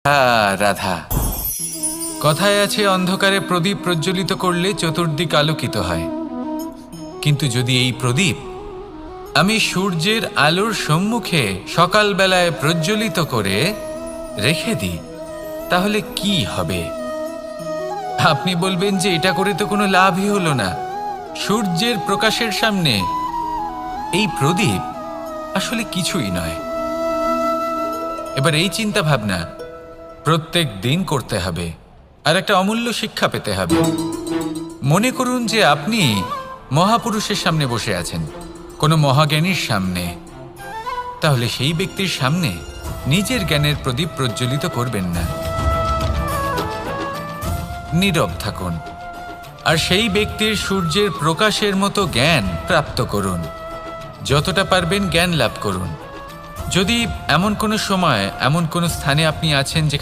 রাধা, কথায় আছে অন্ধকারে প্রদীপ প্রজ্বলিত করলে চতুর্দিক আলোকিত হয়। কিন্তু যদি এই প্রদীপ আমি সূর্যের আলোর সম্মুখে সকালবেলায় প্রজ্বলিত করে রেখে দিই, তাহলে কি হবে? আপনি বলবেন যে এটা করে তো কোনো লাভই হলো না। সূর্যের প্রকাশের সামনে এই প্রদীপ আসলে কিছুই নয়। এবার এই চিন্তা ভাবনা প্রত্যেক দিন করতে হবে, আর একটা অমূল্য শিক্ষা পেতে হবে। মনে করুন যে আপনি মহাপুরুষের সামনে বসে আছেন, কোনো মহাজ্ঞানীর সামনে। তাহলে সেই ব্যক্তির সামনে নিজের জ্ঞানের প্রদীপ প্রজ্বলিত করবেন না, নীরব থাকুন আর সেই ব্যক্তির সূর্যের প্রকাশের মতো জ্ঞান প্রাপ্ত করুন। যতটা পারবেন জ্ঞান লাভ করুন। যদি এমন কোনো সময় এমন কোনো স্থানে আপনি আছেন